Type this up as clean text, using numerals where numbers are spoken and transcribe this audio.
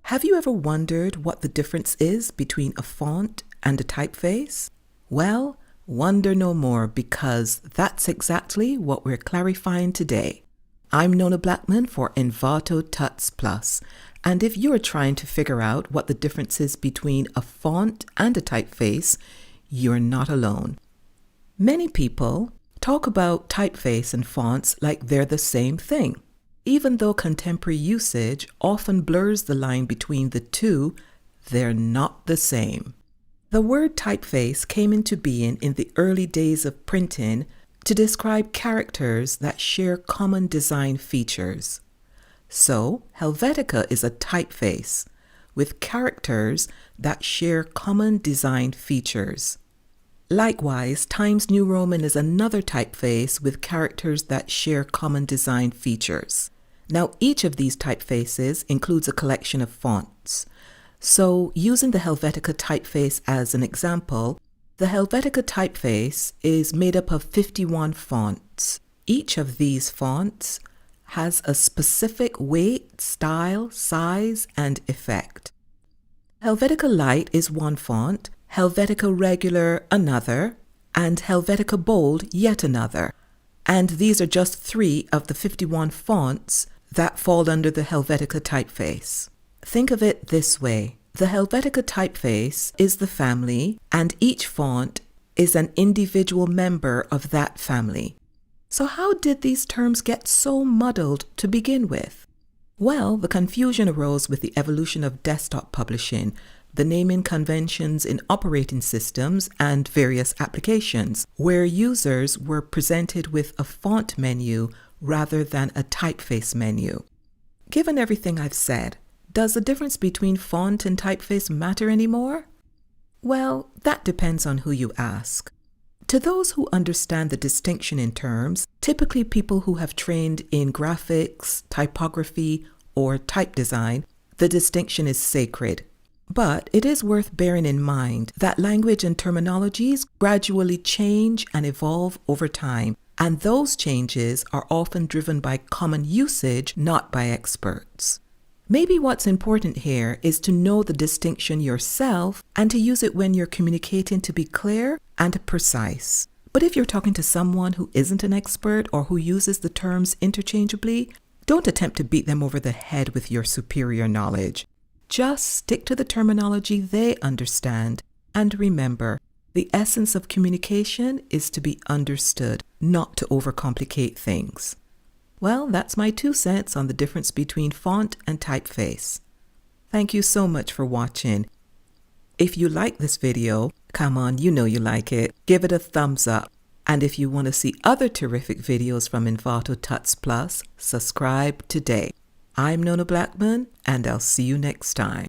Have you ever wondered what the difference is between a font and a typeface? Well, wonder no more, because that's exactly what we're clarifying today. I'm Nona Blackman for Envato Tuts Plus, and if you're trying to figure out what the difference is between a font and a typeface, you're not alone. Many people talk about typeface and fonts like they're the same thing. Even though contemporary usage often blurs the line between the two, they're not the same. The word typeface came into being in the early days of printing to describe characters that share common design features. So, Helvetica is a typeface with characters that share common design features. Likewise, Times New Roman is another typeface with characters that share common design features. Now, each of these typefaces includes a collection of fonts. So, using the Helvetica typeface as an example, the Helvetica typeface is made up of 51 fonts. Each of these fonts has a specific weight, style, size, and effect. Helvetica Light is one font, Helvetica Regular another, and Helvetica Bold yet another. And these are just 3 of the 51 fonts that fall under the Helvetica typeface. Think of it this way. The Helvetica typeface is the family, and each font is an individual member of that family. So how did these terms get so muddled to begin with? Well, the confusion arose with the evolution of desktop publishing, the naming conventions in operating systems, and various applications, where users were presented with a font menu rather than a typeface menu. Given everything I've said, does the difference between font and typeface matter anymore? Well, that depends on who you ask. To those who understand the distinction in terms, typically people who have trained in graphics, typography, or type design, the distinction is sacred. But it is worth bearing in mind that language and terminologies gradually change and evolve over time, and those changes are often driven by common usage, not by experts. Maybe what's important here is to know the distinction yourself and to use it when you're communicating to be clear and precise. But if you're talking to someone who isn't an expert or who uses the terms interchangeably, don't attempt to beat them over the head with your superior knowledge. Just stick to the terminology they understand, and remember, the essence of communication is to be understood, not to overcomplicate things. Well, that's my 2 cents on the difference between font and typeface. Thank you so much for watching. If you like this video, come on, you know you like it, give it a thumbs up. And if you want to see other terrific videos from Envato Tuts Plus, subscribe today. I'm Nona Blackman, and I'll see you next time.